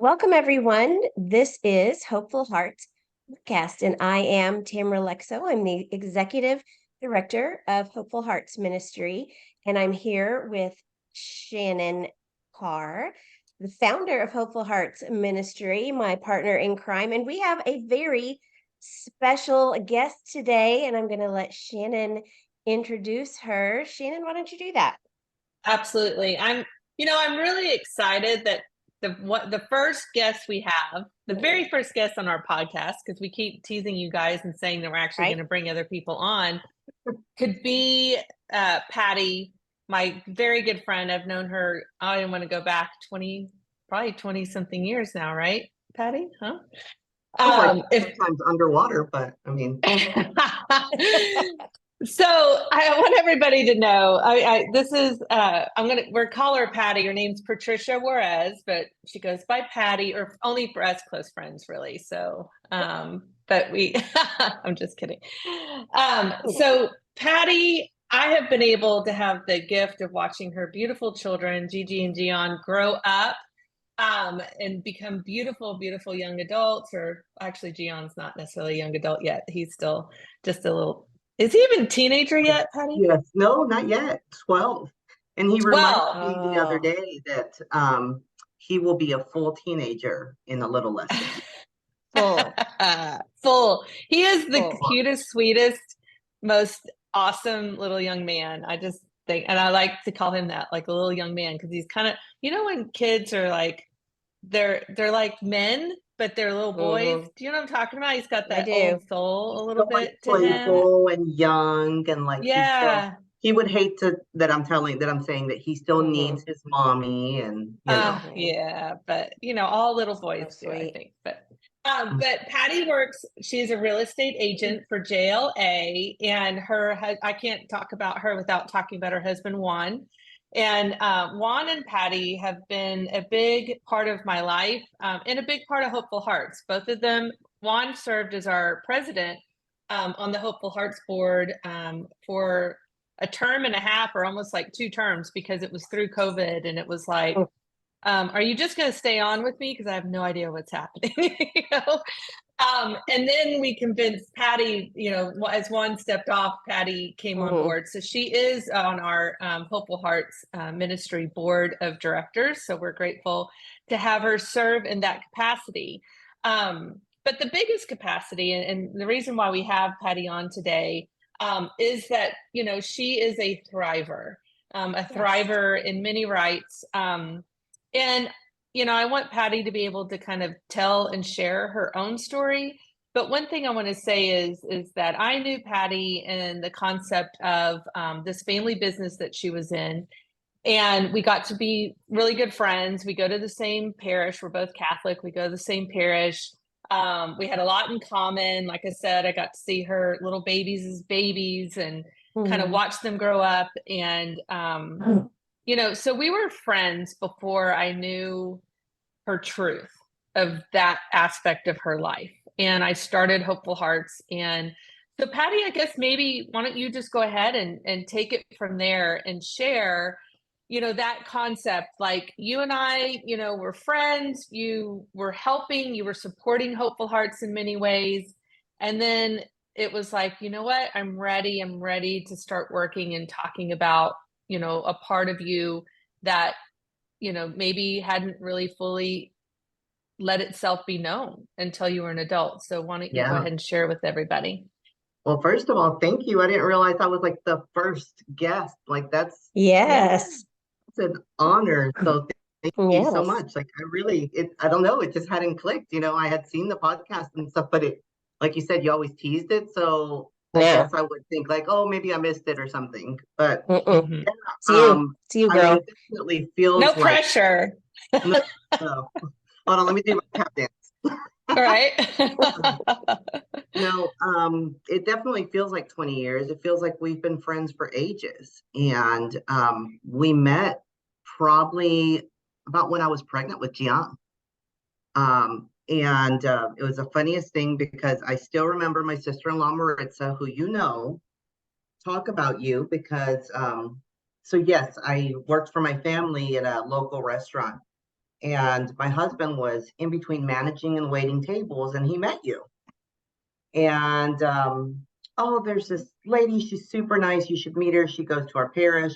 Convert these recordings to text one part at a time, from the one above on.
Welcome, everyone. This is Hopeful Hearts podcast, and I am Tamara Lexo. I'm the Executive Director of Hopeful Hearts Ministry, and I'm here with Shannon Carr, the founder of Hopeful Hearts Ministry, my partner in crime, and we have a very special guest today, and I'm going to let Shannon introduce her. Shannon, why don't you do that? Absolutely. I'm really excited that the first guest we have, the very first guest on our podcast, because we keep teasing you guys and saying that we're actually going to bring other people on, could be Patty, my very good friend. I've known her, I don't want to go back probably 20 something years now, right, Patty? Huh? Sometimes underwater, but I mean. So I want everybody to know, we'll call her Patty. Her name's Patricia Juarez, but she goes by Patty, or only for us close friends, really. So, I'm just kidding. So Patty, I have been able to have the gift of watching her beautiful children, Gigi and Gian, grow up and become beautiful, beautiful young adults. Or actually, Gion's not necessarily a young adult yet. He's still just a little. Is he even a teenager yet, Patty? Yes, no, not yet. 12. And he reminded me the other day that he will be a full teenager in a little less than. Full. He is the cutest, sweetest, most awesome little young man. I just think, and I like to call him that, like a little young man, because he's kind of, when kids are like, they're like men, but they're little boys. Do you know what I'm talking about? He's got that old soul a little bit to him. Playful and young, and like he would hate that I'm saying that he still needs his mommy, and yeah, but all little boys do, I think. But Patty works, she's a real estate agent for JLA, and I can't talk about her without talking about her husband, Juan. And Juan and Patty have been a big part of my life and a big part of Hopeful Hearts. Both of them, Juan served as our president on the Hopeful Hearts board for a term and a half, or almost like 2 terms, because it was through COVID, and it was like, are you just going to stay on with me? Because I have no idea what's happening. And then we convinced Patty, as Juan stepped off, Patty came on board. So she is on our Hopeful Hearts Ministry Board of Directors. So we're grateful to have her serve in that capacity. But the biggest capacity, and the reason why we have Patty on today, is that, she is a thriver, thriver in many rights. And I want Patty to be able to kind of tell and share her own story. But one thing I want to say is that I knew Patty in the concept of this family business that she was in. And we got to be really good friends. We go to the same parish. We're both Catholic. We go to the same parish. We had a lot in common. Like I said, I got to see her little babies as babies and kind of watch them grow up. And so we were friends before I knew her truth of that aspect of her life. And I started Hopeful Hearts. And so Patty, I guess maybe why don't you just go ahead and take it from there and share, that concept. Like, you and I, were friends, you were helping, you were supporting Hopeful Hearts in many ways. And then it was like, you know what, I'm ready to start working and talking about, a part of you that, maybe hadn't really fully let itself be known until you were an adult. So why don't you go ahead and share with everybody? Well, first of all, thank you. I didn't realize I was like the first guest. Like, that's it's an honor. So thank you so much. Like, I don't know, it just hadn't clicked. I had seen the podcast and stuff, but it, like you said, you always teased it. So I guess I would think like, oh, maybe I missed it or something. But it's you, girl. It definitely feels no pressure. No. Hold on, let me do my tap dance. All right. No, it definitely feels like 20 years. It feels like we've been friends for ages. And we met probably about when I was pregnant with Gian. And it was the funniest thing, because I still remember my sister-in-law, Maritza, who talk about you, because so yes, I worked for my family at a local restaurant. and my husband was in between managing and waiting tables, and he met you. And oh, there's this lady, she's super nice, you should meet her, she goes to our parish.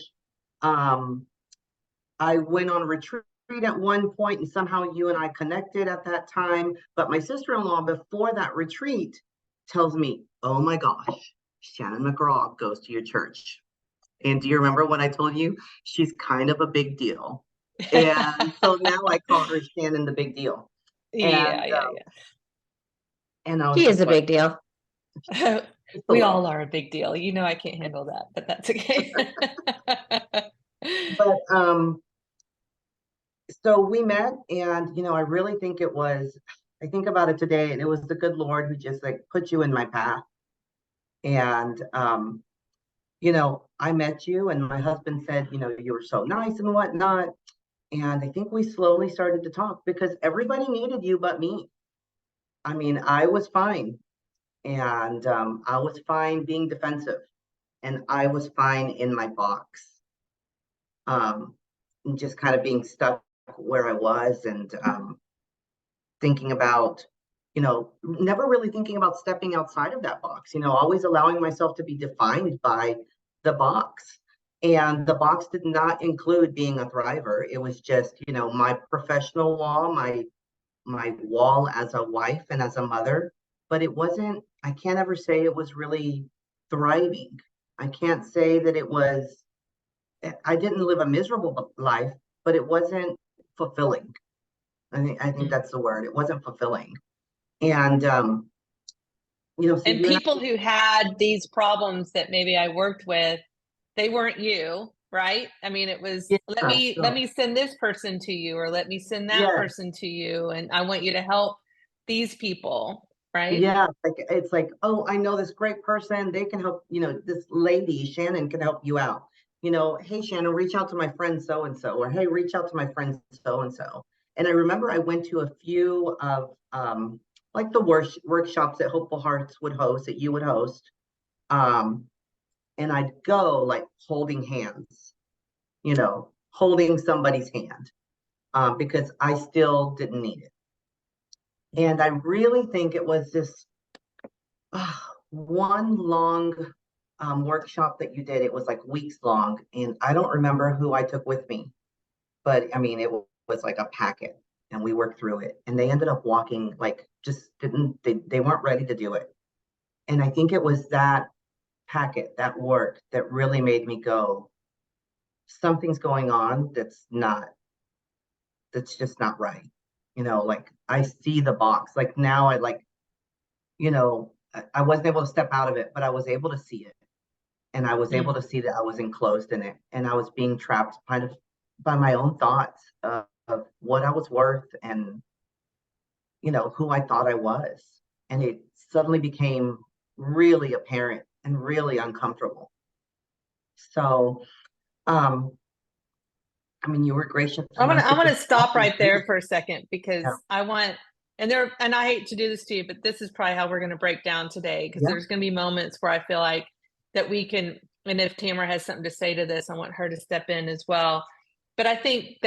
I went on retreat at one point, and somehow you and I connected at that time. But my sister-in-law, before that retreat, tells me, oh my gosh, Shannon McGraw goes to your church. And do you remember when I told you she's kind of a big deal? And so now I call her Shannon the Big Deal. Yeah, yeah, And I was She is just a like, big deal. yeah. We all are a big deal. You know, I can't handle that, but that's okay. But so we met, and I really think I think about it today, and it was the good Lord who just like put you in my path. And I met you, and my husband said, you were so nice and whatnot. And I think we slowly started to talk because everybody needed you but me. I mean, I was fine. And I was fine being defensive. And I was fine in my box. And just kind of being stuck where I was, and thinking about, never really thinking about stepping outside of that box, always allowing myself to be defined by the box. And the box did not include being a thriver. It was just, my professional wall, my wall as a wife and as a mother. But I can't ever say it was really thriving. I can't say that I didn't live a miserable life, but it wasn't fulfilling. I think that's the word. It wasn't fulfilling. And so and people who had these problems that maybe I worked with, they weren't you, right? I mean, it was, let me send this person to you, or let me send that person to you, and I want you to help these people, right? Yeah, it's like, oh, I know this great person, they can help, this lady Shannon can help you out. Hey Shannon, reach out to my friend so and so, or hey, reach out to my friend so and so. And I remember I went to a few of like the workshops that Hopeful Hearts would host, that you would host. And I'd go like holding hands, holding somebody's hand, because I still didn't need it. And I really think it was this one long workshop that you did. It was like weeks long, and I don't remember who I took with me, but I mean, it was like a packet, and we worked through it. And they ended up walking, like, just didn't, they weren't ready to do it. And I think it was that packet, that work, that really made me go, something's going on that's just not right. Like, I see the box. Like, now I I wasn't able to step out of it, but I was able to see it. And I was able to see that I was enclosed in it, and I was being trapped kind of by my own thoughts of what I was worth, and who I thought I was. And it suddenly became really apparent and really uncomfortable. So I mean, you were gracious. I want to stop right there for a second, because I want, and I hate to do this to you, but this is probably how we're going to break down today, because there's going to be moments where I feel like that we can, and if Tamara has something to say to this, I want her to step in as well. But I think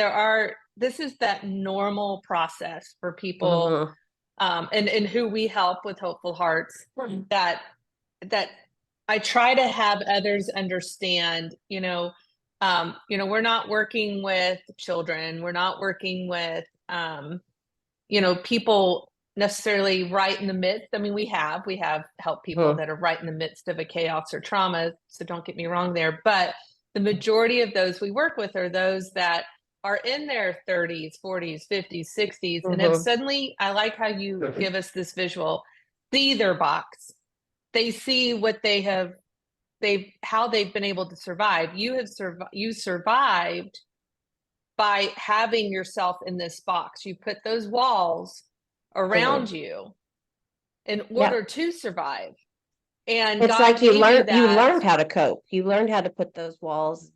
this is that normal process for people, and who we help with Hopeful Hearts, that I try to have others understand, we're not working with children. We're not working with, people necessarily right in the midst. I mean, we have helped people that are right in the midst of a chaos or trauma. So don't get me wrong there. But the majority of those we work with are those that are in their 30s, 40s, 50s, 60s. And if suddenly, I like how you give us this visual, see their box. They see what how they've been able to survive. You survived by having yourself in this box. You put those walls around you in order to survive. And it's God like you learned that. how to cope. You learned how to put those walls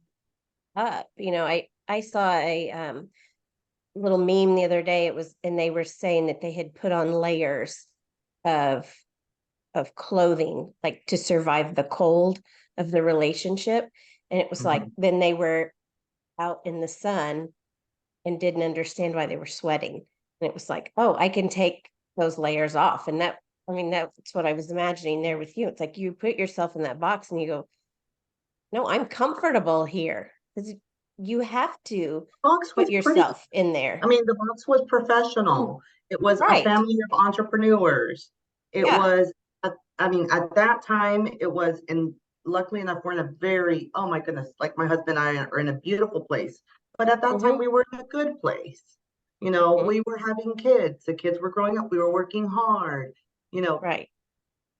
up. I saw a little meme the other day. And they were saying that they had put on layers of clothing, like, to survive the cold of the relationship. And it was like, then they were out in the sun, and didn't understand why they were sweating. And it was like, oh, I can take those layers off. And that, I mean, that's what I was imagining there with you. It's like you put yourself in that box and you go, no, I'm comfortable here. Because you have to Box put was pretty. yourself in there. I mean, the box was professional. It was a Right. family of entrepreneurs. It Yeah. was, I mean, at that time, it was, and luckily enough, we're in a very, oh my goodness, like my husband and I are in a beautiful place. But at that time, Mm-hmm. we were in a good place. You know, Mm-hmm. we were having kids. The kids were growing up. We were working hard. You know, Right.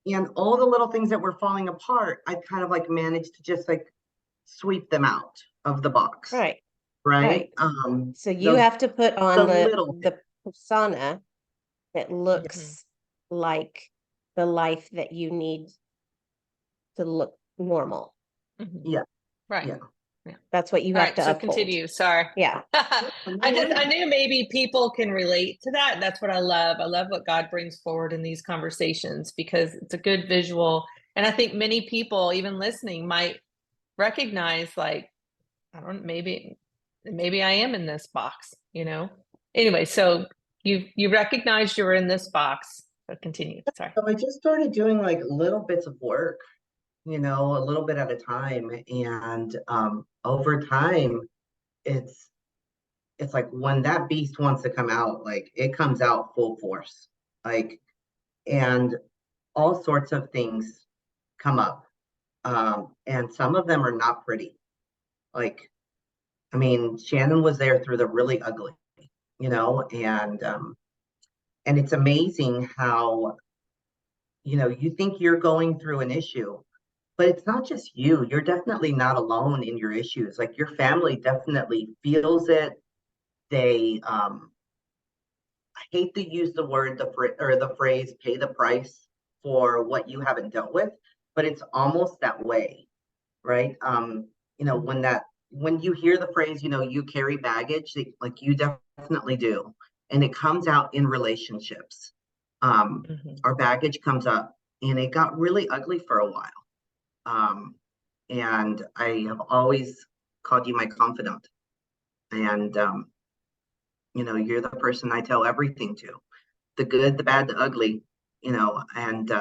and all the little things that were falling apart, I kind of like managed to just like sweep them out of the box, Right. right? Right. So you Those have to put the on little the persona that Mhm. looks like the life that you need to look normal. Mhm. yeah, Right. yeah. That's what you All have right, to so uphold. continue. Sorry. Yeah. I knew maybe people can relate to that. And that's what I love. I love what God brings forward in these conversations because it's a good visual. And I think many people, even listening, might recognize like, I don't maybe I am in this box, you know? Anyway, so you recognized you were in this box. So continue. Sorry. So I just started doing like little bits of work, you know, a little bit at a time. And over time, it's it's like when that beast wants to come out, like it comes out full force. Like, and all sorts of things come up. And some of them are not pretty. Like, I mean, Shannon was there through the really ugly, you know, and it's amazing how, you know, you think you're going through an issue, but it's not just you. You're definitely not alone in your issues. Like your family definitely feels it. They, I hate to use the word, the phrase, pay the price for what you haven't dealt with, but it's almost that way, right? You know, when you hear the phrase, you know, you carry baggage, like you definitely do, and it comes out in relationships. Mhm. Our baggage comes up, and it got really ugly for a while. Um, and I have always called you my confidant, and you know, you're the person I tell everything to, the good, the bad, the ugly, you know, and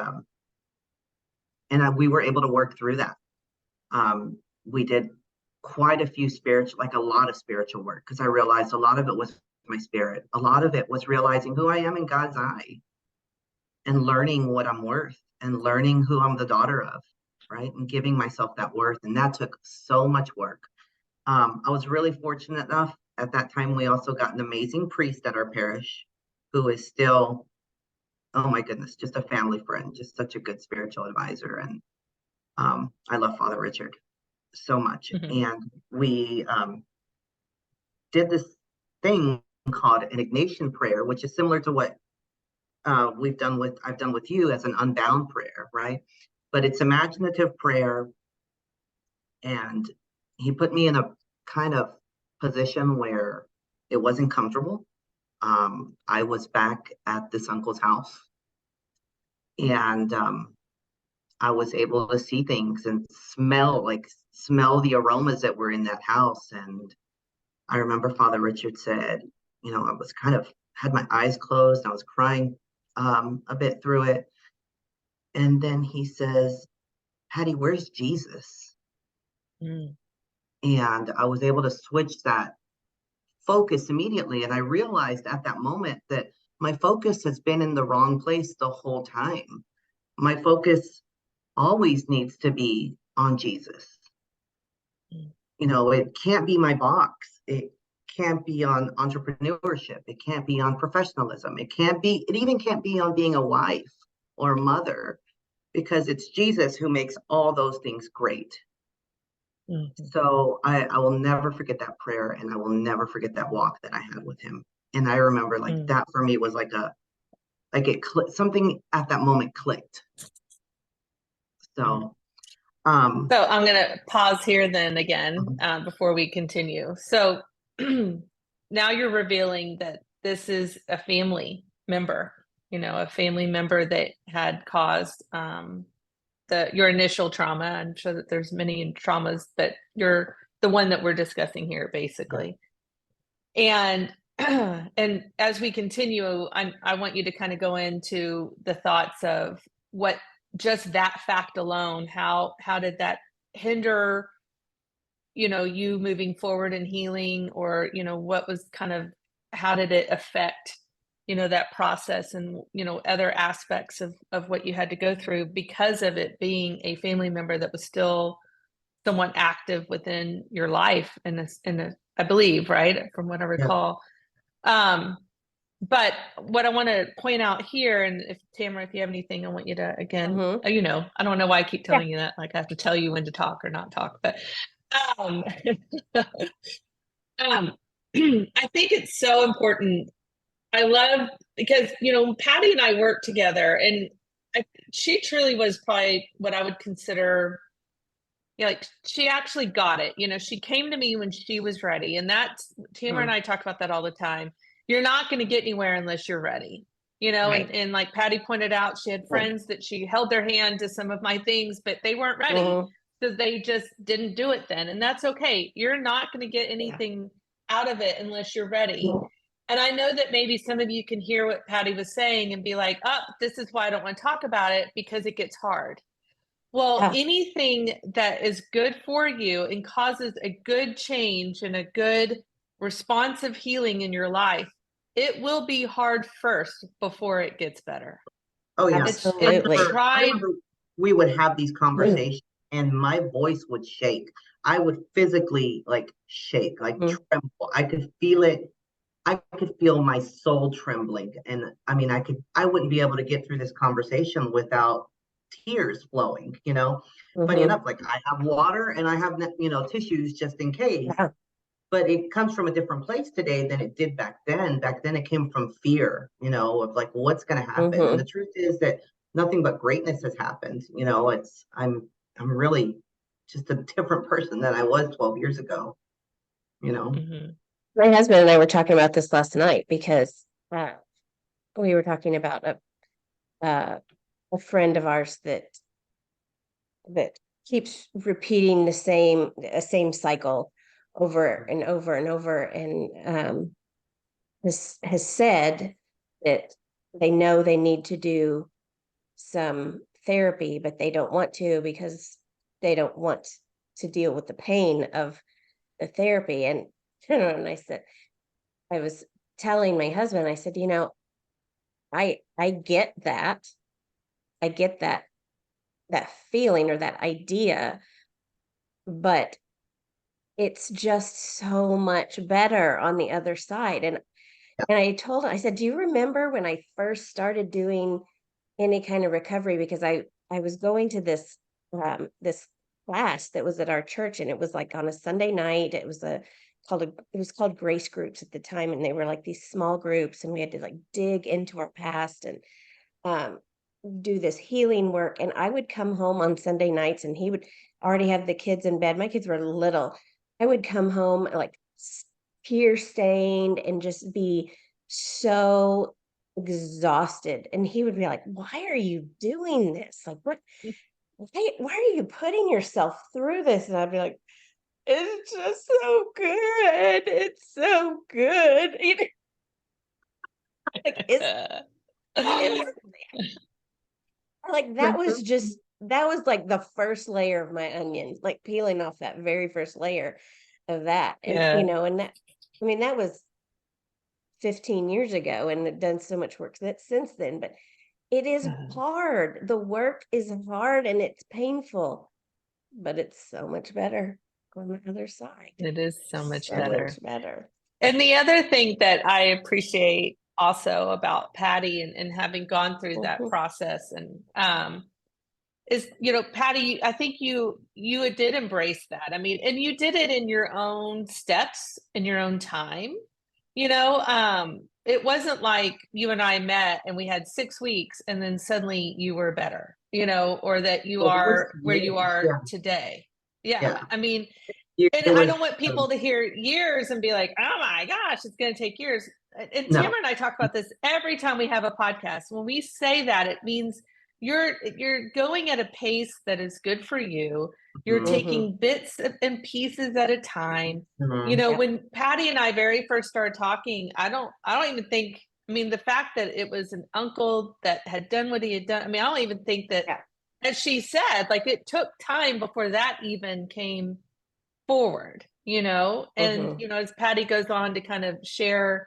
we were able to work through that. We did quite a few spiritual, like a lot of spiritual work, because I realized a lot of it was my spirit. A lot of it was realizing who I am in God's eye and learning what I'm worth and learning who I'm the daughter of, right? And giving myself that worth. And that took so much work. I was really fortunate enough at that time. We also got an amazing priest at our parish who is still, oh my goodness, just a family friend, just such a good spiritual advisor. And I love Father Richard so much. Mhm. And we did this thing called an Ignatian prayer, which is similar to what I've done with you as an unbound prayer, right? But it's imaginative prayer, and he put me in a kind of position where it wasn't comfortable. I was back at this uncle's house, and I was able to see things and smell the aromas that were in that house. And I remember Father Richard said, you know, I was kind of had my eyes closed. I was crying a bit through it. And then he says, Patty, where's Jesus? Mm. And I was able to switch that focus immediately. And I realized at that moment that my focus has been in the wrong place the whole time. My focus always needs to be on Jesus. Mm. You know, it can't be my box. It can't be on entrepreneurship. It can't be on professionalism. It even can't be on being a wife or a mother, because it's Jesus who makes all those things great. Mhm. So I will never forget that prayer, and I will never forget that walk that I had with him. And I remember like Mm. that for me was like something at that moment clicked. Mm. So um So I'm going to pause here then again mhm. before we continue. So now you're revealing that this is a family member, you know, a family member that had caused your initial trauma. I'm sure that there's many traumas, but you're the one that we're discussing here, Yeah. basically. And and as we continue, I want you to kind of go into the thoughts of what just that fact alone, how did that hinder, you moving forward and healing, or, what was kind of, how did it affect, that process and, other aspects of what you had to go through because of it being a family member that was still somewhat active within your life I believe, right? From what I Yeah. recall. But what I want to point out here, and if Tamara, if you have anything, I want you to, again, I don't know why I keep telling you that, like I have to tell you when to talk or not talk, but um, I think it's so important. I love, because, Patty and I worked together, and she truly was probably what I would consider, like, she actually got it. She came to me when she was ready. And that's, Tamara and I talk about that all the time. You're not going to get anywhere unless you're ready, Right. and like Patty pointed out, she had friends that she held their hand to some of my things, but they weren't ready. So they just didn't do it then. And that's okay. You're not going to get anything out of it unless you're ready. And I know that maybe some of you can hear what Patty was saying and be like, oh, this is why I don't want to talk about it, because it gets hard. Well, Yeah. anything that is good for you and causes a good change and a good responsive healing in your life, it will be hard first before it gets better. Oh yeah. Absolutely. I remember we would have these conversations and my voice would shake. I would physically like shake, like tremble. I could feel it. I could feel my soul trembling. And I mean, I wouldn't be able to get through this conversation without tears flowing, Funny enough, like I have water and I have, tissues just in case. Yeah. But it comes from a different place today than it did back then. Back then it came from fear, of like what's going to happen. And the truth is that nothing but greatness has happened. I'm really just a different person than I was 12 years ago, My husband and I were talking about this last night because we were talking about a friend of ours that keeps repeating the same cycle over and over and over, and has said that they know they need to do some therapy, but they don't want to because they don't want to deal with the pain of the therapy. And and I was telling my husband, I said, I get that. I get that feeling or that idea, but it's just so much better on the other side. And I told him, I said, do you remember when I first started doing any kind of recovery? Because I was going to this class that was at our church, and it was like on a Sunday night. It was called Grace Groups at the time, and they were like these small groups, and we had to like dig into our past and um do this healing work. And I would come home on Sunday nights, and he would already have the kids in bed. My kids were little. I would come home like tear stained and just be so exhausted. And he would be like, why are you doing this? Like, why are you putting yourself through this? And I'd be like, it's just so good. It's so good. Like, like that was like the first layer of my onion, like peeling off that very first layer of that. And and that was 15 years ago, and I've done so much work since then. But it is hard. The work is hard and it's painful, but it's so much better on the other side. It is so much So better. much better. And the other thing that I appreciate also about Patty and having gone through that process and is, Patty, I think you did embrace that. I mean, and you did it in your own steps, in your own time. It wasn't like you and I met and we had 6 weeks and then suddenly you were better, or that you are where you are today. Yeah. I mean, and I don't want people to hear years and be like, oh my gosh, it's going to take years. And Tamara and I talk about this every time we have a podcast. When we say that, it means you're going at a pace that is good for you. You're Mhm. taking bits and pieces at a time. You Mhm. know, Yep. when Patty and I very first started talking, I don't even think, I mean, the fact that it was an uncle that had done what he had done, I mean, I don't even think that, Yeah. as she said, like it took time before that even came forward, you know? And, Mhm. you know, as Patty goes on to kind of share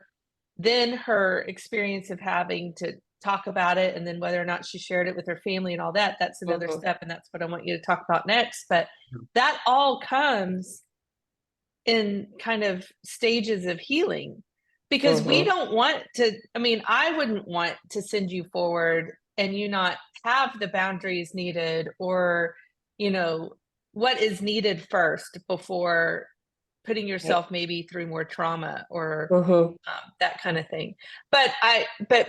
then her experience of having to talk about it, and then whether or not she shared it with her family and all that, that's another Mhm. step. And that's what I want you to talk about next. But that all comes in kind of stages of healing, because we Mhm. don't want to, I mean, I wouldn't want to send you forward and you not have the boundaries needed, or, you know, what is needed first before putting Right. yourself maybe through more trauma, or Mhm. that kind of thing. But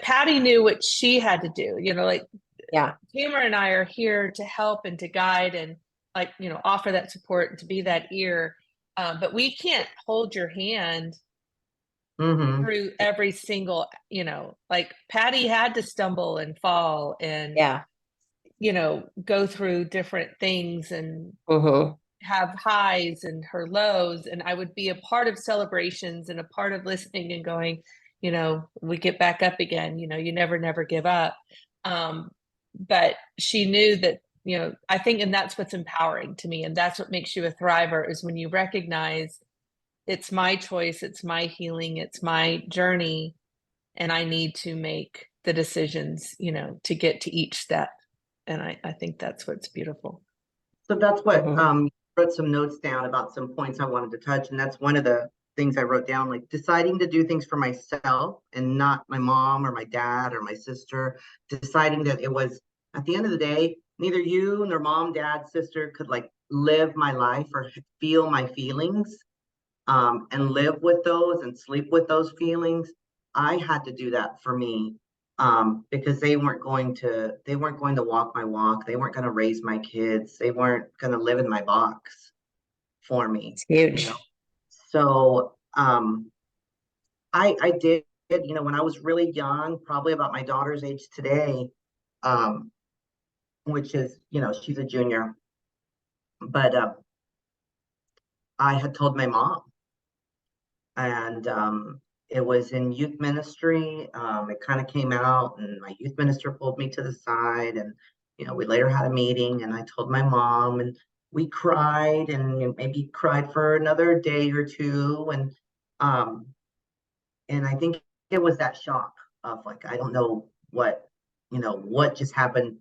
Patty knew what she had to do, you know, like Yeah. Tamara and I are here to help and to guide and, like, you know, offer that support and to be that ear. But we can't hold your hand Mhm. through every single, you know, like Patty had to stumble and fall and, Yeah. you know, go through different things and Mhm. have highs and her lows. And I would be a part of celebrations and a part of listening and going, you know, we get back up again, you know, you never give up. Um, but she knew that, you know, I think, and that's what's empowering to me. And that's what makes you a thriver, is when you recognize it's my choice, it's my healing, it's my journey, and I need to make the decisions, you know, to get to each step. And I think that's what's beautiful. So that's what, Mhm. wrote some notes down about some points I wanted to touch, and that's one of the things I wrote down, like deciding to do things for myself and not my mom or my dad or my sister, deciding that it was, at the end of the day, neither you nor mom, dad, sister could like live my life or feel my feelings, and live with those and sleep with those feelings. I had to do that for me, because they weren't going to walk my walk. They weren't going to raise my kids. They weren't going to live in my box for me, It's you know. huge. So I did, you know, when I was really young, probably about my daughter's age today, um, which is, you know, she's a junior, but I had told my mom, and it was in youth ministry. It kind of came out, and my youth minister pulled me to the side, and you know, we later had a meeting, and I told my mom, and we cried, and maybe cried for another day or two, um, and I think it was that shock of like, I don't know what, you know, what just happened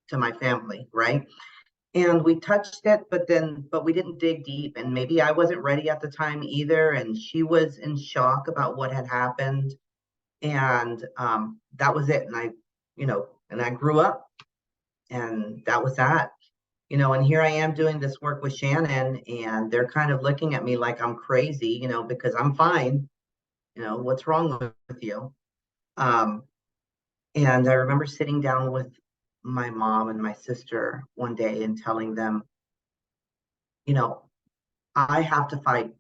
to my family, right? And we touched it, but we didn't dig deep, and maybe I wasn't ready at the time either, and she was in shock about what had happened, and that was it. And I, you know, and I grew up, and that was that, you know. And here I am doing this work with Shannon, and they're kind of looking at me like I'm crazy, you know, because I'm fine, you know, what's wrong with you? um and I remember sitting down with my mom and my sister one day and telling them, you know, I have to fight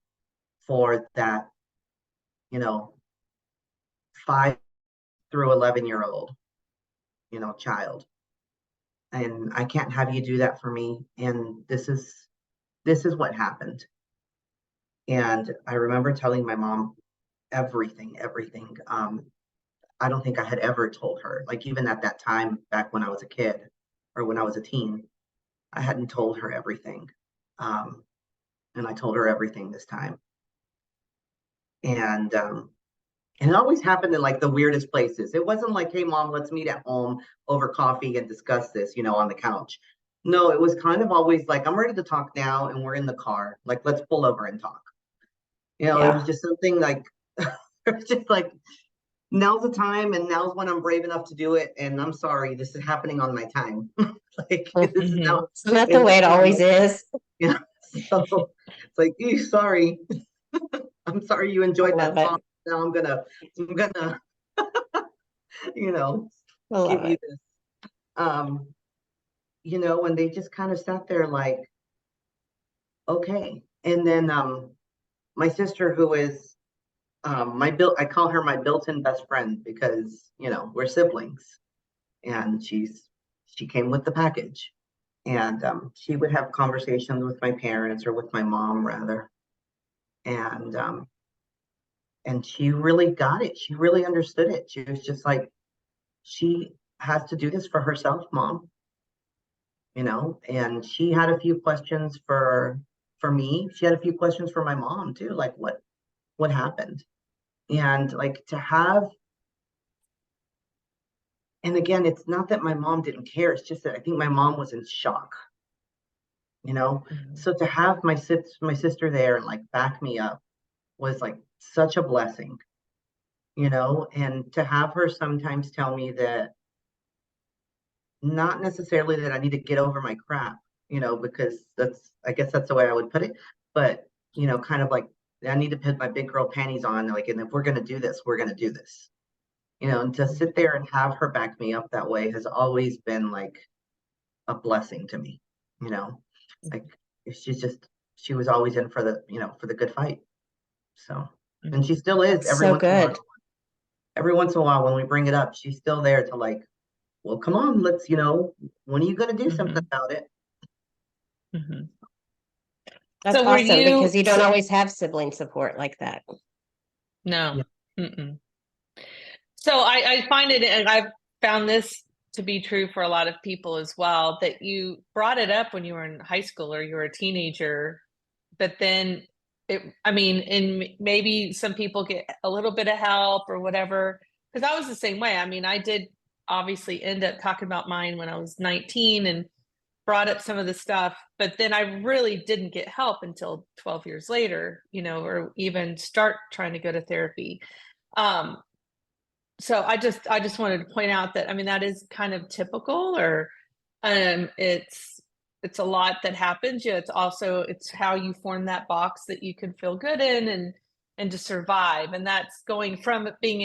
for that, you know, 5 through 11-year-old, you know, child. And I can't have you do that for me. And this is what happened. And I remember telling my mom everything, everything. I don't think I had ever told her, like even at that time, back when I was a kid or when I was a teen, I hadn't told her everything. Um, and I told her everything this time. And And it always happened in like the weirdest places. It wasn't like, hey, mom, let's meet at home over coffee and discuss this, you know, on the couch. No, it was kind of always like, I'm ready to talk now and we're in the car. Like, let's pull over and talk. You know, it was Yeah. just something like, it was just like, now's the time and now's when I'm brave enough to do it. And I'm sorry, this is happening on my time. Like, this is Mhm. now, Isn't that the and way it you always know, is? yeah. So it's like, sorry. I'm sorry you I enjoyed love that song. it. Now I'm gonna, you know, I love give you it. this. Um, you know, and they just kind of sat there like, okay. And then my sister, who is I call her my built-in best friend because, you know, we're siblings, and she came with the package. And she would have conversations with my parents, or with my mom rather. And she really got it. She really understood it. She was just like, she has to do this for herself, Mom. And she had a few questions for me. She had a few questions for my mom too, like what happened. And like to have, and again, it's not that my mom didn't care, it's just that I think my mom was in shock. So to have my sister there and like back me up was like such a blessing. And to have her sometimes tell me that, not necessarily that I need to get over my crap, because I guess that's the way I would put it, but kind of like I need to put my big girl panties on, like, and if we're going to do this, we're going to do this. And to sit there and have her back me up that way has always been like a blessing to me. Like she was always in for the good fight. So, and she still is. That's so good. Every once in a while when we bring it up, she's still there to like, well, come on, let's, when are you going to do something about it? That's So awesome, because you don't always have sibling support like that. No. Yeah. So I find it, and I've found this to be true for a lot of people as well, that you brought it up when you were in high school or you were a teenager, but then and maybe some people get a little bit of help or whatever, because I was the same way. I mean, I did obviously end up talking about mine when I was 19 and brought up some of the stuff, but then I really didn't get help until 12 years later, or even start trying to go to therapy. So I just wanted to point out that, I mean, that is kind of typical, or it's a lot that happens. Yeah, it's how you form that box that you can feel good in and to survive. And that's going from being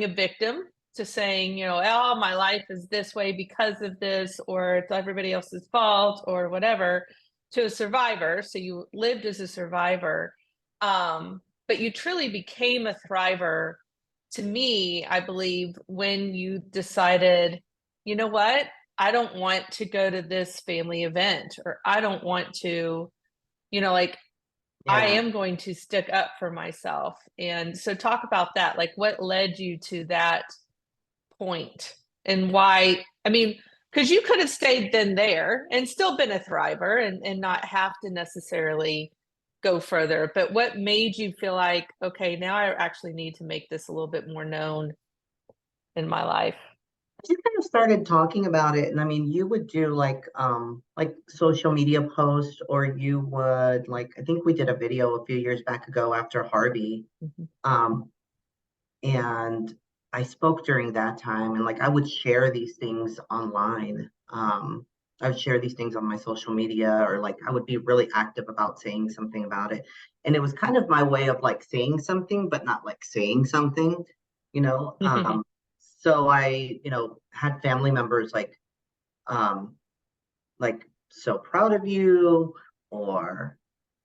a victim to saying, oh, my life is this way because of this, or it's everybody else's fault or whatever, to a survivor. So you lived as a survivor, but you truly became a thriver. To me, I believe, when you decided, you know what, I don't want to go to this family event, or I don't want to, I am going to stick up for myself. And so talk about that. Like, what led you to that point, and why? I mean, because you could have stayed then there and still been a thriver and not have to necessarily go further, but what made you feel like, okay, now I actually need to make this a little bit more known in my life? I just kind of started talking about it, and I mean, you would do like social media posts, or you would, like, I think we did a video a few years back ago after Harvey. And I spoke during that time, and like I would share these things online. I would share these things on my social media, or like I would be really active about saying something about it. And it was kind of my way of like saying something, but not like saying something, you know. So I, had family members like, so proud of you, or,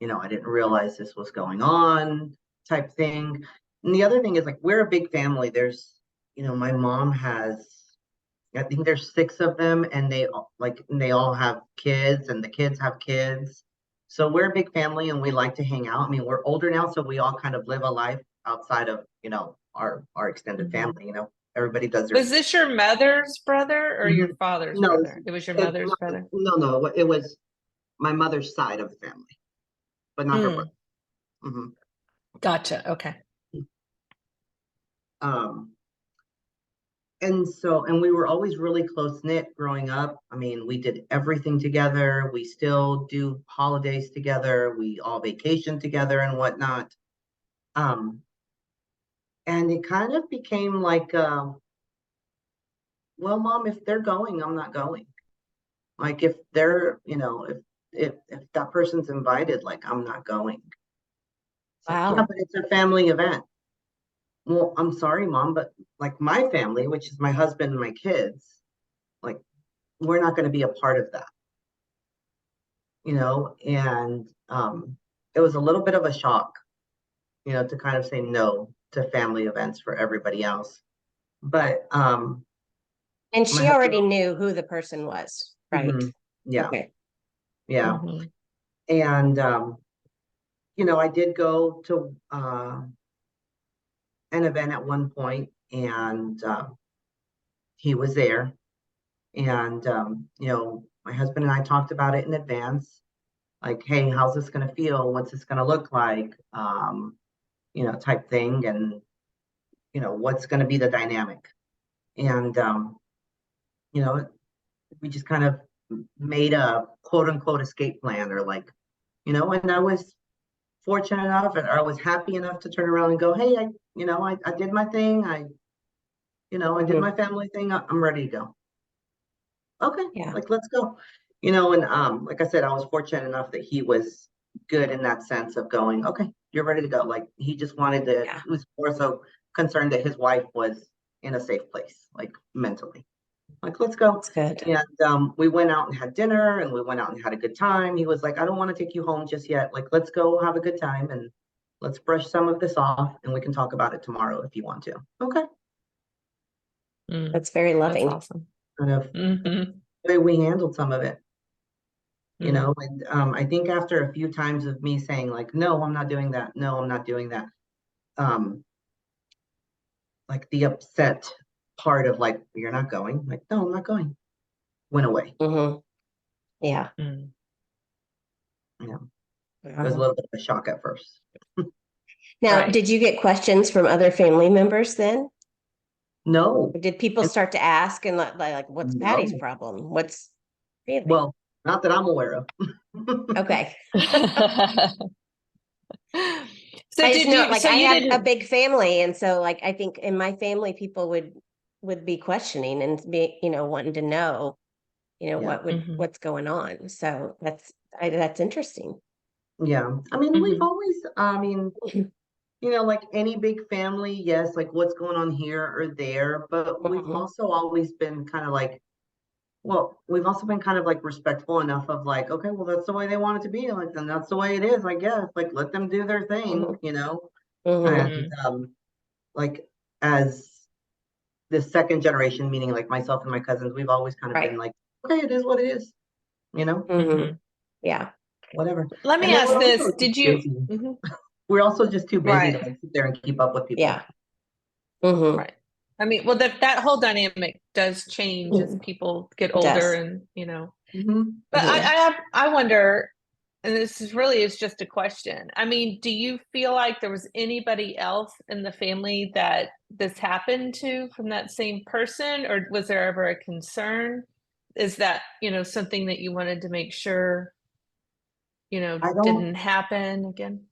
I didn't realize this was going on, type thing. And the other thing is, like, we're a big family. There's, my mom has, I think there's 6 of them, and they all have kids, and the kids have kids. So we're a big family, and we like to hang out. I mean, we're older now, so we all kind of live a life outside of, our extended family. Everybody does their. Was this your mother's brother or your father's brother? It was your mother's brother? No, it was my mother's side of the family, but not her brother. Gotcha. Okay. And we were always really close knit growing up. I mean, we did everything together. We still do holidays together. We all vacation together and whatnot. And it kind of became like, well, Mom, if they're going, I'm not going. Like, if they're, if that person's invited, like, I'm not going. Wow. Yeah, but it's a family event. Well, I'm sorry, Mom, but like my family, which is my husband and my kids, like, we're not going to be a part of that. And it was a little bit of a shock, to kind of say no to family events for everybody else. But And My she husband- already knew who the person was, right? Mhm. Yeah, Okay. yeah. Mhm. And, I did go to an event at one point, and he was there. And, my husband and I talked about it in advance. Like, hey, how's this going to feel? What's this going to look like? Type thing. And, what's going to be the dynamic? And, we just kind of made a quote unquote escape plan, or like, and I was fortunate enough, and I was happy enough to turn around and go, hey, I did my thing. I did my family thing. I'm ready to go. Okay, Yeah. like, let's go. And like I said, I was fortunate enough that he was good in that sense of going, okay, you're ready to go. Like, he just wanted to, Yeah. he was more so concerned that his wife was in a safe place, like mentally. Like, let's go. That's good. And we went out and had dinner, and we went out and had a good time. He was like, I don't want to take you home just yet. Like, let's go have a good time, and let's brush some of this off, and we can talk about it tomorrow if you want to. Okay. Mm. That's very That's loving. awesome. Kind of Mhm. the way we handled some of it. Mm. And I think after a few times of me saying like, no, I'm not doing that. No, I'm not doing that. Like, the upset part of like, you're not going, like, no, I'm not going, went away. Mm-hmm. Yeah. Mm. It was a little bit of a shock at first. Now, Right. did you get questions from other family members then? No, Or did people start to ask and like, what's Patty's no. problem? What's really? Well, not that I'm aware of. Okay. So I just did know, you, like, so I you have a didn't, big family, and so like I think in my family people would be questioning and be, wanting to know, Yeah. Mhm. what's going on. So that's interesting. Yeah. I mean, we've Mhm. always, like any big family, yes, like what's going on here or there, but we've Mhm. also always been kind of like, well, we've also been kind of like respectful enough of like, okay, well, that's the way they want it to be. Like, then that's the way it is, I guess. Like, let them do their thing, Mhm. And like, as the second generation, meaning like myself and my cousins, we've always kind of Right. been like, okay, it is what it is, Mhm. Mhm. Yeah. whatever. Let me And then ask we're this. also Did just you? busy. Mhm. We're also just too busy to Right. like sit there and keep up with people. Yeah. Mhm. Right. I mean, well, that whole dynamic does change as people get It older, does. and Mhm. But Mhm. I wonder, and this is just a question. I mean, do you feel like there was anybody else in the family that this happened to from that same person, or was there ever a concern? Is that, something that you wanted to make sure, I don't, didn't happen again?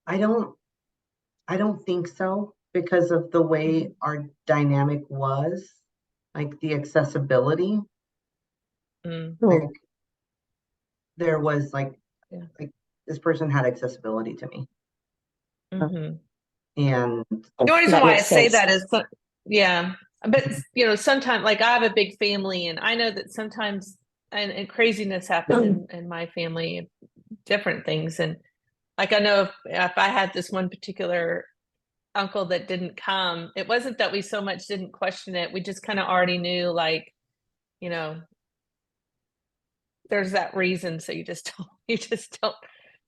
I don't, I don't think so, because of the way our dynamic was, like the accessibility. Mm, Like, Mhm. there was yeah. like this person had accessibility to me, Hmm. and The only reason That why I makes say sense. that is, yeah, but sometimes, like, I have a big family, and I know that sometimes, and craziness happen in my family, different things, and like I know if I had this one particular uncle that didn't come, it wasn't that we so much didn't question it, we just kind of already knew, like, you know, there's that reason, so you just don't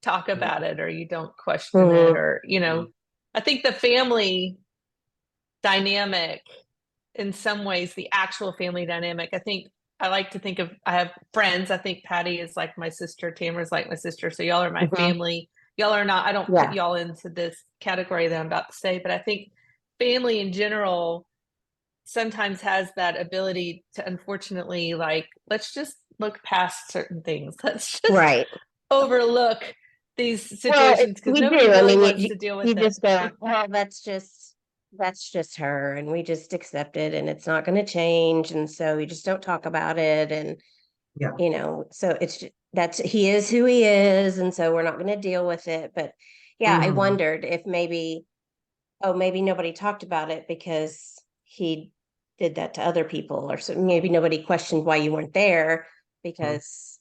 talk about it, or you don't question it, Mhm. or I think the family dynamic, in some ways, the actual family dynamic, I think I like to think of, I have friends, I think Patty is like my sister, Tamara's like my sister, so y'all are my Mhm. family. Y'all are not, I don't put Yeah. y'all into this category that I'm about to say, but I think family in general sometimes has that ability to, unfortunately, like, let's just look past certain things. Let's just Right. overlook these Well, situations because we nobody do. I really mean, wants to deal with you it. just go, well, that's just her, and we just accept it, and it's not going to change, and so we just don't talk about it, and yeah. so that's he is who he is, and so we're not going to deal with it. But yeah, I Mhm. wondered if maybe nobody talked about it because he did that to other people, or so maybe nobody questioned why you weren't there because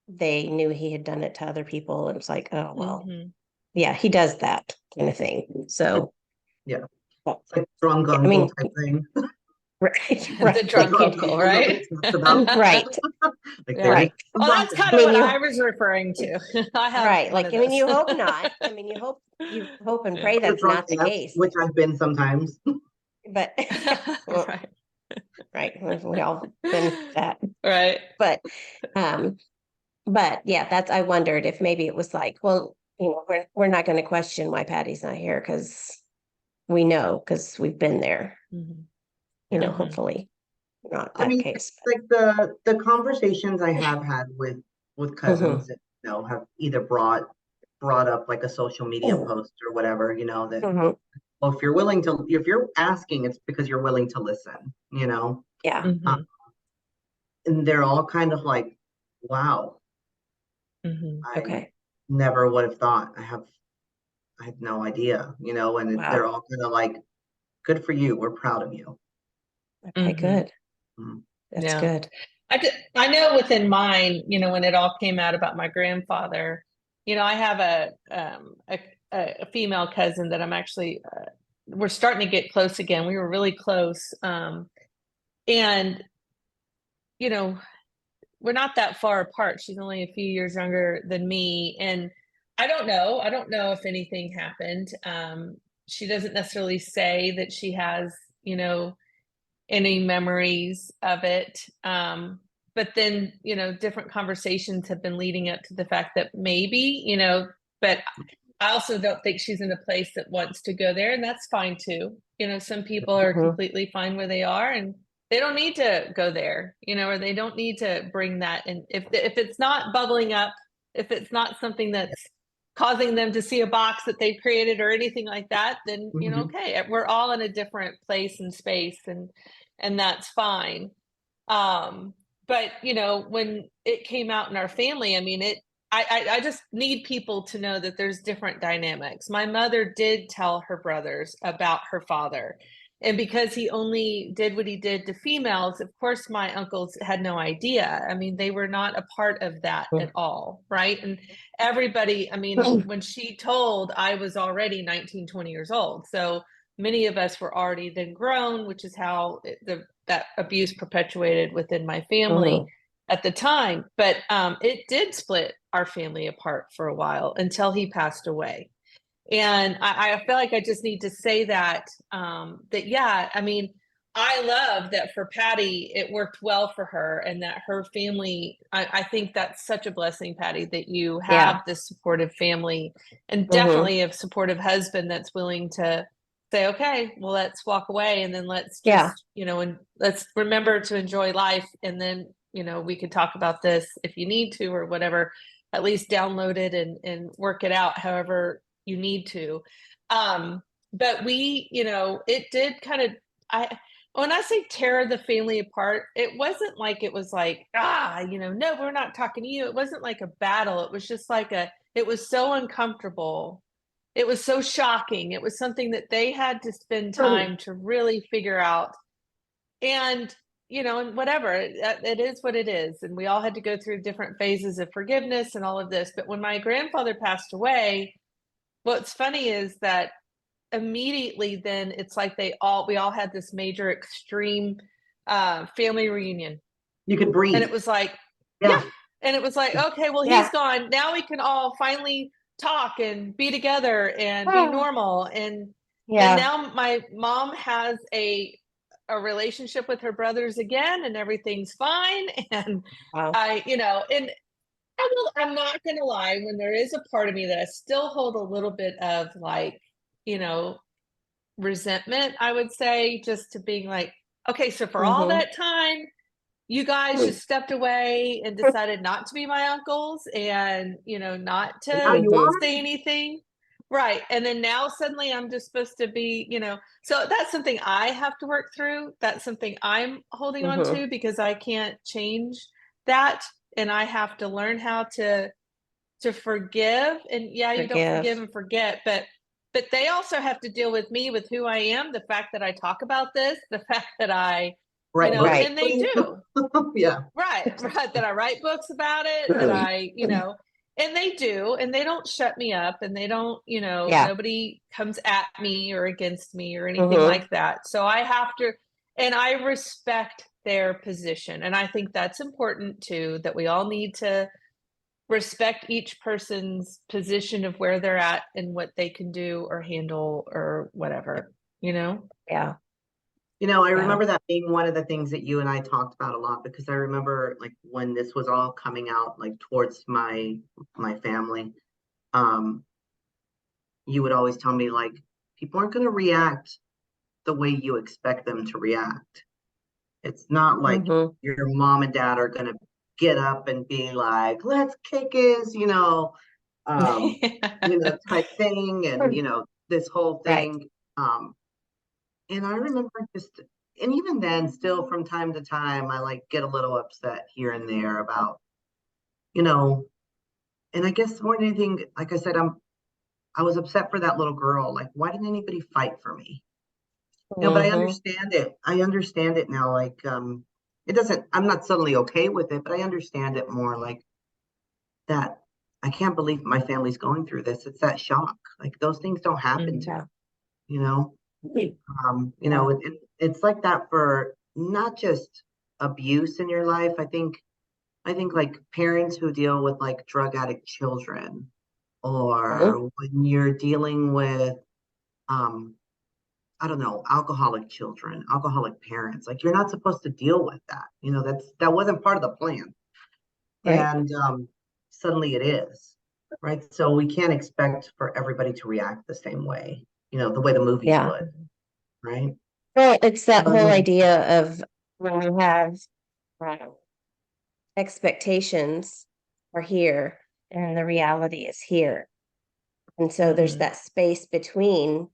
they knew he had done it to other people, and it's like, oh well, Mhm. yeah, he does that kind of thing. So Yeah. It's like drunk I mean, uncle type thing. right, The right. drunk Drunk uncle, uncle, nobody right? talks about. Right, Like Yeah. there's right. Well, that's kind I of mean, what you I was referring to. I have right. one Like, of I mean, those. you hope not. I mean, you hope and Yeah. pray the that's drunk not the S, case. which I've been sometimes. But well, Right. right, we all been that. Right. But um, but yeah, that's I wondered if maybe it was like, well, we're not going to question why Patty's not here because we know because we've been there. Mhm. Yeah. Hopefully not I that mean, case. like the conversations I have had with Mhm, cousins that, have either brought up like a social media mhm, post or whatever, that, mhm. well, if you're asking, it's because you're willing to listen. Yeah. Mhm. And they're all kind of like, wow, Mhm. I Okay. never would have thought. I had no idea, and they're Wow. all kind of like, good for you. We're proud of you. Okay. Mhm. Good. Mm. That's Yeah. good. I know within mine, when it all came out about my grandfather, I have a female cousin that I'm actually we're starting to get close again. We were really close, and you know we're not that far apart. She's only a few years younger than me, and I don't know. I don't know if anything happened. She doesn't necessarily say that she has, you know, any memories of it. But then, different conversations have been leading up to the fact that maybe, but I also don't think she's in a place that wants to go there, and that's fine too. Some people are Mhm, completely fine where they are, and they don't need to go there, or they don't need to bring that. And if it's not bubbling up, if it's not something that's causing them to see a box that they've created or anything like that, then Mhm. okay, we're all in a different place and space, and that's fine. Um, but when it came out in our family, I mean, I just need people to know that there's different dynamics. My mother did tell her brothers about her father. And because he only did what he did to females, of course, my uncles had no idea. I mean, they were not a part of that at all. Right. And everybody, I mean, mhm. when she told, I was already 19, 20 years old. So many of us were already then grown, which is how that abuse perpetuated within my family Mhm. at the time. But it did split our family apart for a while until he passed away. And I feel like I just need to say that yeah, I mean, I love that for Patty, it worked well for her and that her family, I think that's such a blessing, Patty, that you Yeah. have this supportive family and Mhm. definitely a supportive husband that's willing to say, okay, well, let's walk away and then let's Yeah. just, and let's remember to enjoy life. And then, we could talk about this if you need to or whatever, at least download it and work it out however you need to. But it did kind of, I, when I say tear the family apart, it wasn't like it was like, no, we're not talking to you. It wasn't like a battle. It was just like it was so uncomfortable. It was so shocking. It was something that they had to spend time to really figure out. And, and whatever, it is what it is. And we all had to go through different phases of forgiveness and all of this. But when my grandfather passed away, what's funny is that immediately then it's like we all had this major extreme family reunion. You could And breathe. it was like, yeah. Yeah. And it was like, okay, well, he's Yeah. gone. Now we can all finally talk and be together and be normal. And Yeah. now my mom has a relationship with her brothers again and everything's fine. And Wow. and I'm not gonna lie, when there is a part of me that I still hold a little bit of like, you know, resentment, I would say, just to being like, okay, so for all Mhm. that time, you guys just stepped away and decided not to be my uncles and, not And now to you Mhm. are. say anything. Right. And then now suddenly I'm just supposed to be, so that's something I have to work through. That's something I'm holding on Mhm. to because I can't change that. And I have to learn how to forgive. And yeah, you don't forgive Forgive. and forget, but they also have to deal with me, with who I am, the fact that I talk about this, the fact that I, Write books. Right. and they do. Yeah. Right, right. That I write books about it, that Mhm. I, And they do, and they don't shut me up, and they don't, Yeah. nobody comes at me or against me or anything Mhm. like that. So I have to, and I respect their position. And I think that's important too, that we all need to respect each person's position of where they're at and what they can do or handle or whatever, you know? Yeah. I Yeah. remember that being one of the things that you and I talked about a lot, because I remember like when this was all coming out, like towards my family, um, you would always tell me like people aren't going to react the way you expect them to react. It's not like Mhm. your mom and dad are going to get up and be like, let's kick his, type thing, and this whole Right. thing. And I remember and even then, still from time to time, I like get a little upset here and there about, you know, and I guess more than anything, like I said, I was upset for that little girl. Like, why didn't anybody fight for me? But I Mhm. understand it. I understand it now. Like, it doesn't, I'm not suddenly okay with it, but I understand it more like that. I can't believe my family's going through this. It's that shock. Like, those things don't happen to, Yeah. you know? Yeah. It's like that for not just abuse in your life. I think like parents who deal with like drug addict children, Mhm. or when you're dealing with um I don't know, alcoholic children, alcoholic parents. Like, you're not supposed to deal with that. That wasn't part of the plan. Right. And suddenly it is. Right. So we can't expect for everybody to react the same way, the way the movies Yeah. would, right? Well, it's that whole Um, idea of when we have uh, expectations are here and the reality is here. And so there's Mhm. that space between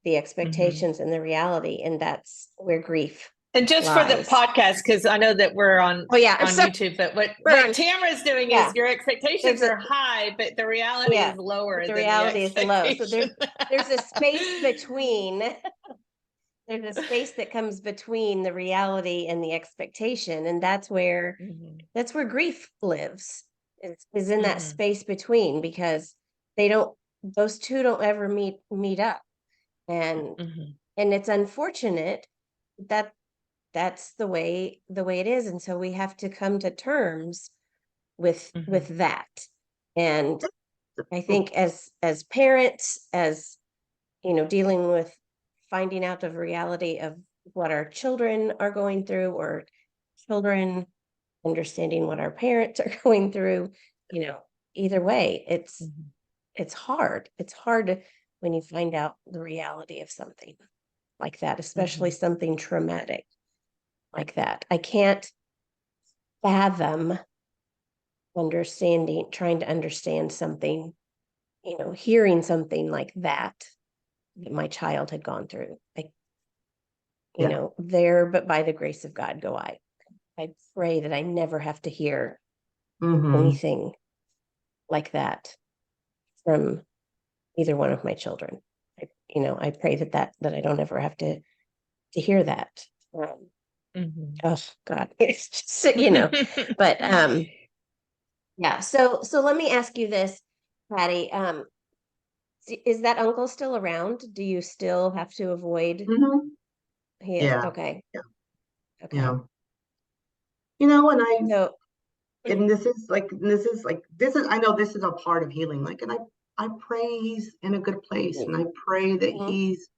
the Mhm. expectations and the reality, and that's where grief And just for the lies. podcast, because I know that we're on Oh yeah, on so YouTube, but what we're what on, Tamara's doing yeah. is your expectations There's a are high, but the reality yeah, is but lower the than the reality is low. So expectation. there's a space between there's a space that comes between the reality and the expectation, and Mhm. that's where grief lives. Is in that Mhm. space between, because they don't those two don't ever meet up. And Mhm. it's unfortunate that that's the way it is, and so we have to come to terms with Mhm. that. And I think as parents, as dealing with finding out of reality of what our children are going through, or children understanding what our parents are going through, you know, either way, Mhm. it's hard. It's hard when you find out the reality of something like that, especially Mhm. something traumatic like that. I can't fathom trying to understand something, hearing something like that my child had gone through. Like, yeah. there, but by the grace of God go I. I pray that I never have to hear Hmm. anything like that from either one of my children. I pray that I don't ever have to hear that. Um, Mhm. oh God, it's just, but yeah. So let me ask you this, Patty. Is that uncle still around? Do you still have to avoid? Hmm. He is Yeah. okay. Yeah. Okay. Yeah. And So I know this is a part of healing. Like, and I pray he's in a good place, and I pray that mhm, he's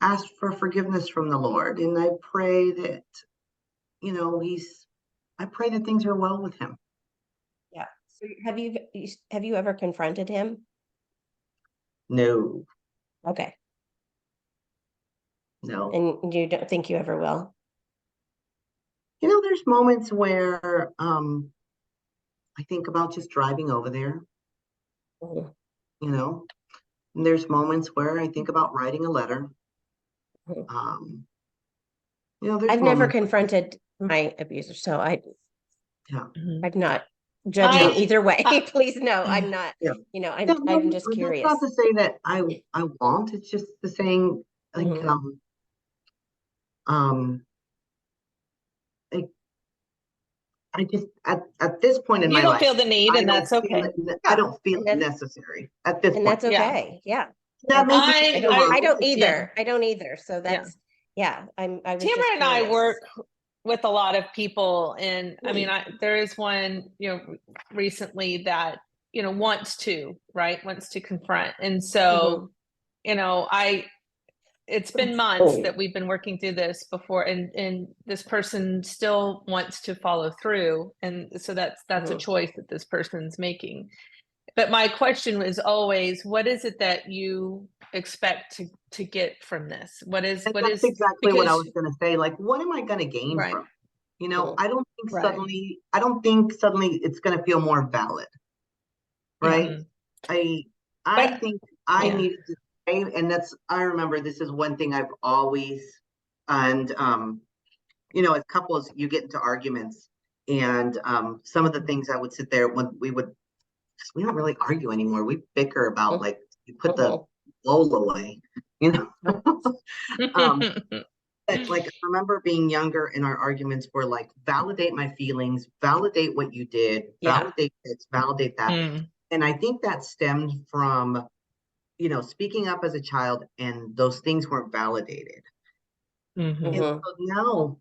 asked for forgiveness from the Lord, and I pray that, I pray that things are well with him. yeah. So have you ever confronted him? No, Okay. no. And you don't think you ever will? There's moments where I think about just driving over there, Mhm, you know. And there's moments where I think about writing a letter. mhm. Um, there's I've never moments like this. confronted my abuser, so Yeah, Mhm. I'm not yeah, judging I, either way. I Please no, I'm not, yeah. I'm Yeah, no, I'm just that's not curious. to say that I won't. It's just the saying, like, Mhm, um, like, I just at this point in You my don't life, feel the need, I and don't that's feel okay. I don't feel And it that's necessary at this and point. that's Yeah. okay. Yeah. That may be I I don't yeah. either. I don't either. So Yeah. that's, yeah, I was Tamara just and I curious. work with a lot of people, and I mean, there is one, recently that, wants to confront. And so, it's been months that we've been working through this before, and this person still wants to follow through. And so that's a choice that this person's making. But my question was always, what is it that you expect to get from this? And that's exactly what I was going to say. Like, what am I going to gain right, from it? You know, I don't think right. suddenly it's going to feel more valid, right? Mhm. I But think I yeah, needed to say, and I remember this is one thing I've always, and as couples, you get into arguments, and some of the things I would sit there when we don't really argue anymore. We bicker about, like, you put the bowl away, you know. um, but like, I remember being younger, and our arguments were like, validate my feelings, validate what you did, Yeah. validate this, validate that. And I think that stemmed from, speaking up as a child, and those things weren't validated. And so now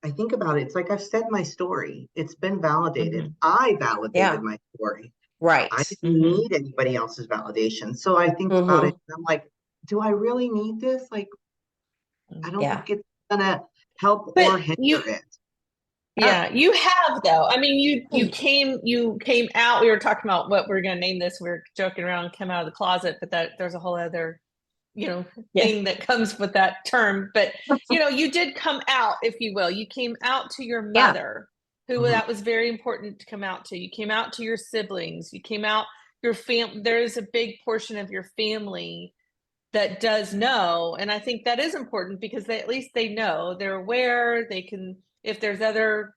I think about it, it's like I've said my story. It's been validated. I validated my story. Right. I didn't need anybody else's validation. So I think about it, and I'm like, do I really need this? Like, I don't think it's gonna help but or hinder it. yeah, you have though. I mean, you came out. We were talking about what we're going to name this. We were joking around, come out of the closet, but there's a whole other, thing that comes with that term. But you did come out, if you will. You came out to your mother, who that was very important to come out to. You came out to your siblings. You came out your family. There is a big portion of your family that does know, and I think that is important because at least they know, they're aware, they can, if there's other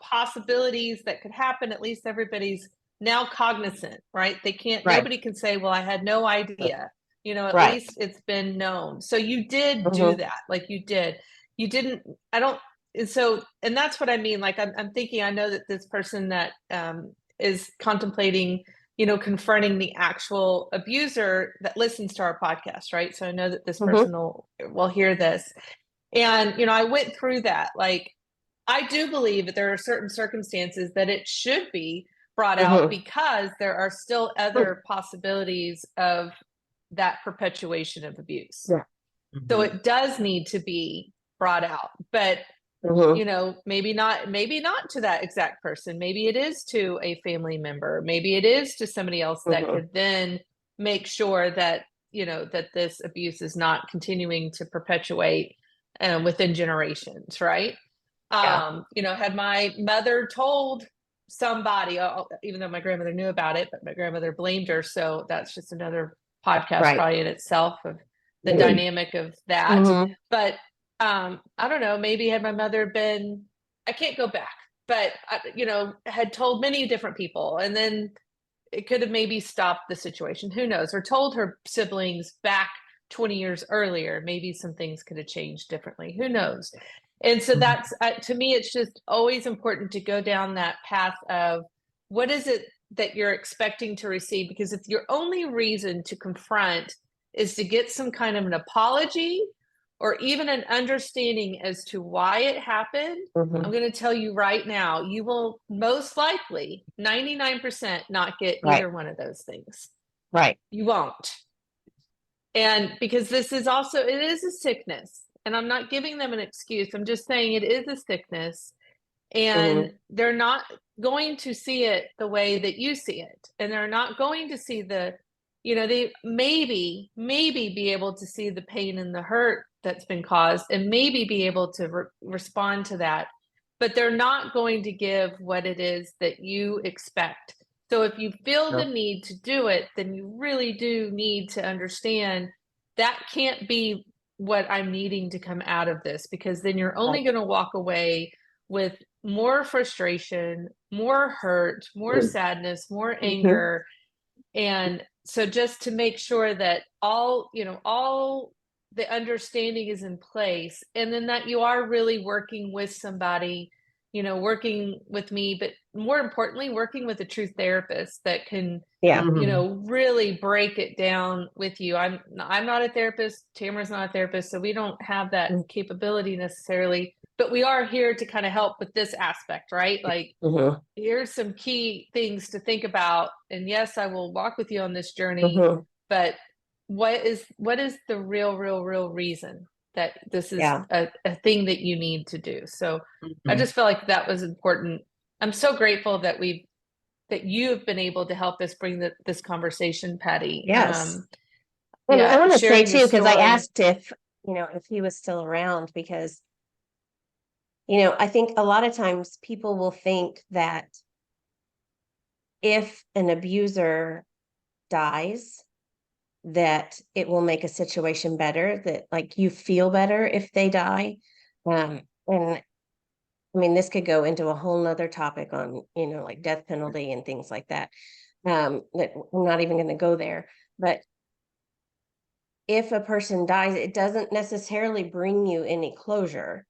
possibilities that could happen, at least everybody's now cognizant, right? They can't, nobody can say, well, I had no idea. At least it's been known. So you did do that. Like, you didn't, I don't. And that's what I mean. Like, I'm thinking, I know that this person that is contemplating confronting the actual abuser that listens to our podcast, right? So I know that this person will hear this. And, I went through that. Like, I do believe that there are certain circumstances that it should be brought out because there are still other possibilities of that perpetuation of abuse. Yeah. So it does need to be brought out. But maybe not to that exact person. Maybe it is to a family member. Maybe it is to somebody else that could then make sure that, that this abuse is not continuing to perpetuate within generations, right? Had my mother told somebody, even though my grandmother knew about it, but my grandmother blamed her. So that's just another podcast probably in itself of the dynamic of that. But I don't know, maybe had my mother been, I can't go back, but had told many different people, and then it could have maybe stopped the situation. Who knows? Or told her siblings back 20 years earlier, maybe some things could have changed differently. Who knows? And so that's, to me, it's just always important to go down that path of what is it that you're expecting to receive? Because if your only reason to confront is to get some kind of an apology or even an understanding as to why it happened, I'm going to tell you right now, you will most likely 99% not get either one of those things. Right. You won't. And because this is also, it is a sickness, and I'm not giving them an excuse. I'm just saying it is a sickness, and they're not going to see it the way that you see it. And they're not going to see they maybe be able to see the pain and the hurt that's been caused, and maybe be able to respond to that, but they're not going to give what it is that you expect. So if you feel the need to do it, then you really do need to understand that can't be what I'm needing to come out of this, because then you're only going to walk away with more frustration, more hurt, more sadness, more anger. And so just to make sure that all the understanding is in place, and then that you are really working with somebody working with me, but more importantly, working with a true therapist that can, Yeah. really break it down with you. I'm not a therapist. Tamara's not a therapist, so we don't have that capability necessarily, but we are here to kind of help with this aspect, right? Like, here's some key things to think about. And yes, I will walk with you on this journey, but what is the real reason that this is a thing that you need to do? So I just feel like that was important. I'm so grateful that you have been able to help us bring this conversation, Patty. Yes. And I want to say too, because I asked if he was still around, because I think a lot of times people will think that if an abuser dies, that it will make a situation better, that like you feel better if they die. And I mean, this could go into a whole nother topic on, like death penalty and things like that. That I'm not even going to go there. But if a person dies, it doesn't necessarily bring you any closure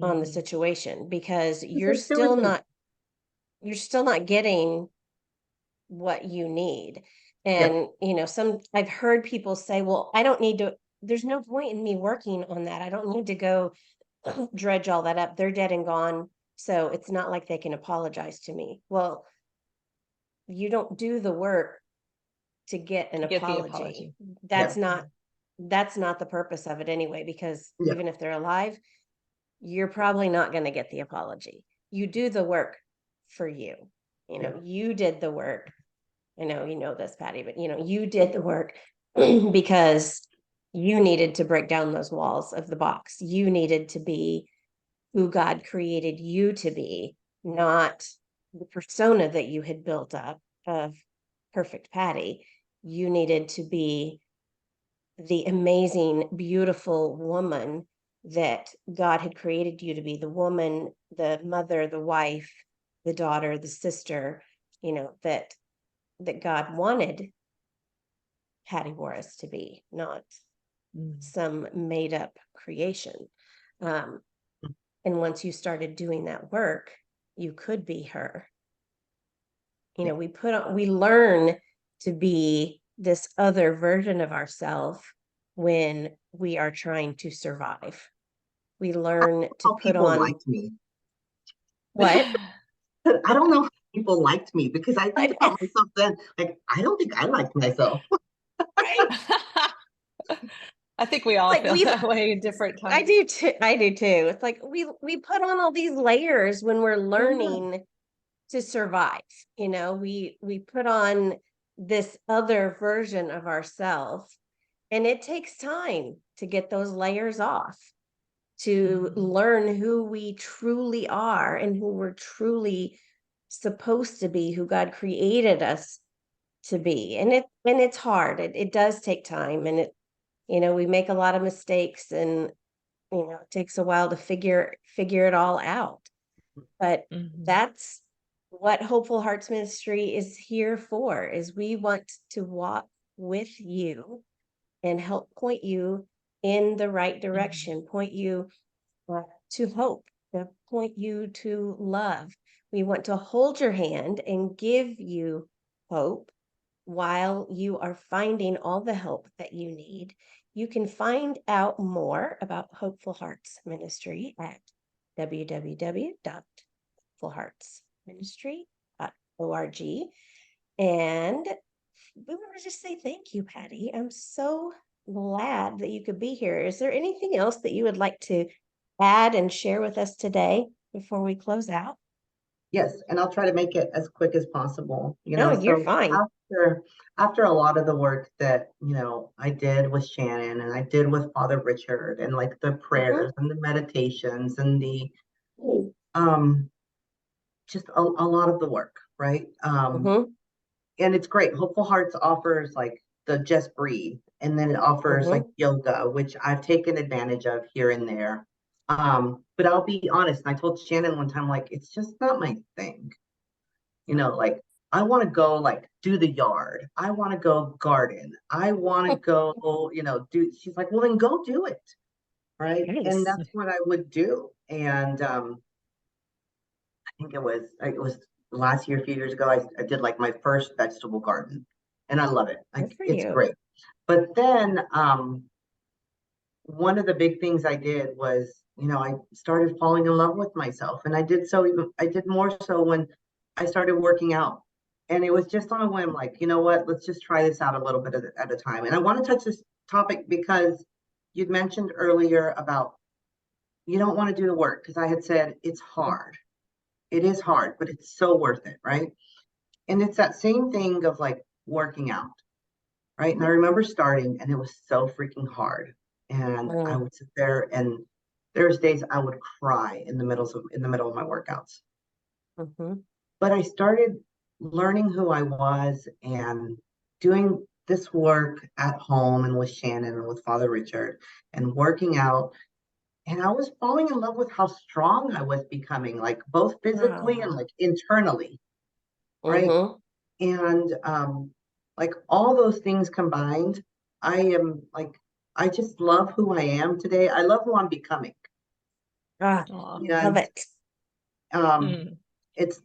on the situation, because you're still not getting what you need. And I've heard people say, well, I don't need to, there's no point in me working on that. I don't need to go dredge all that up. They're dead and gone, so it's not like they can apologize to me. Well, you don't do the work to get an apology. That's not the purpose of it anyway, because even if they're alive, you're probably not going to get the apology. You do the work for you. You did the work. I know you know this, Patty, but you did the work because you needed to break down those walls of the box. You needed to be who God created you to be, not the persona that you had built up of perfect Patty. You needed to be the amazing, beautiful woman that God had created you to be, the woman, the mother, the wife, the daughter, the sister, that God wanted Patty Juarez to be, not some made up creation. And once you started doing that work, you could be her. We learn to be this other version of ourselves when we are trying to survive. We learn to put on. Liked me. What? I don't know how people liked me, because I think about myself then, like, I don't think I liked myself. Right? I think we all feel that way in different times. I do too. It's like we put on all these layers when we're learning to survive. We put on this other version of ourselves, and it takes time to get those layers off, to learn who we truly are and who we're truly supposed to be, who God created us to be. And it's hard. It does take time, and we make a lot of mistakes, and it takes a while to figure it all out. But that's what Hopeful Hearts Ministry is here for, is we want to walk with you and help point you in the right direction, point you to hope, to point you to love. We want to hold your hand and give you hope while you are finding all the help that you need. You can find out more about Hopeful Hearts Ministry at www.hopefulheartsministry.org. And we want to just say thank you, Patty. I'm so glad that you could be here. Is there anything else that you would like to add and share with us today before we close out? Yes, and I'll try to make it as quick as possible. No, you're fine. After a lot of the work that I did with Shannon, and I did with Father Richard, and like the prayers and the meditations and the just a lot of the work, right? And it's great. Hopeful Hearts offers like the Just Breathe, and then it offers like yoga, which I've taken advantage of here and there. But I'll be honest, I told Shannon one time, like, it's just not my thing. Like, I want to go like do the yard. I want to go garden. I want to go, do. She's like, well, then go do it. Right. Nice. And that's what I would do. And think it was last year, a few years ago, I did like my first vegetable garden, and I love it. Like, Good for it's you. great. But then one of the big things I did was, I started falling in love with myself. And I did more so when I started working out. And it was just on a whim, like, you know what, let's just try this out a little bit at a time. And I want to touch this topic because you'd mentioned earlier about you don't want to do the work, because I had said it's hard. It is hard, but it's so worth it, right? And it's that same thing of like working out, right? And I remember starting, and it was so freaking hard. And I would sit there, and there's days I would cry in the middle of my workouts. Mm-hmm. But I started learning who I was and doing this work at home and with Shannon and with Father Richard and working out. And I was falling in love with how strong I was becoming, like both physically and like internally, right? Mm-hmm. And like all those things combined, I am like, I just love who I am today. I love who I'm becoming. Love And it. it's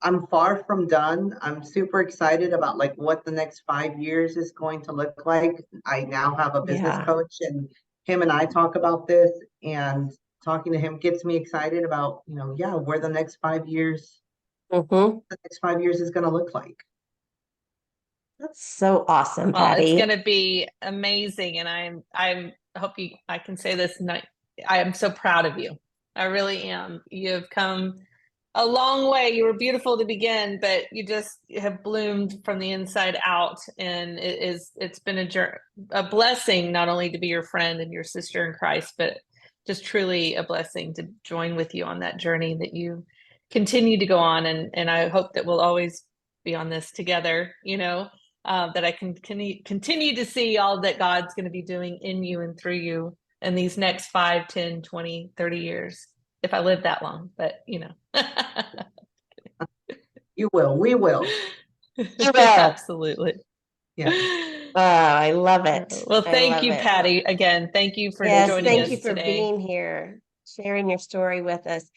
I'm far from done. I'm super excited about like what the next 5 years is going to look like. I now have a business coach, and him and I talk about this, and talking to him gets me excited about, yeah, where the next 5 years, Mm-hmm. the next 5 years is going to look like. That's so awesome, Well, Patty. it's going to be amazing, and I hope I can say this. I am so proud of you. I really am. You have come a long way. You were beautiful to begin, but you just have bloomed from the inside out, and it's been a blessing not only to be your friend and your sister in Christ, but just truly a blessing to join with you on that journey that you continue to go on, and I hope that we'll always be on this together, that I can continue to see all that God's going to be doing in you and through you in these next 5, 10, 20, 30 years, if I live that long. But, You will. We will. You will. Absolutely. Yeah. Oh, I love it. Well, I thank love you, it. Patty. Again, thank you for Yes, joining thank us you for today. being here, sharing your story with us.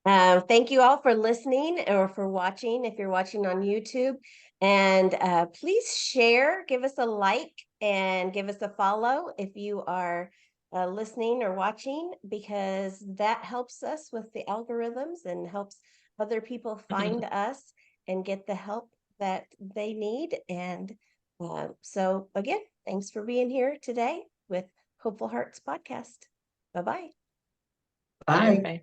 Thank you all for listening or for watching, if you're watching on YouTube. And please share, give us a like, and give us a follow if you are listening or watching, because that helps us with the algorithms and helps other people find us and get the help that they need. And so again, thanks for being here today with Hopeful Hearts Podcast. Bye-bye. Bye. Bye.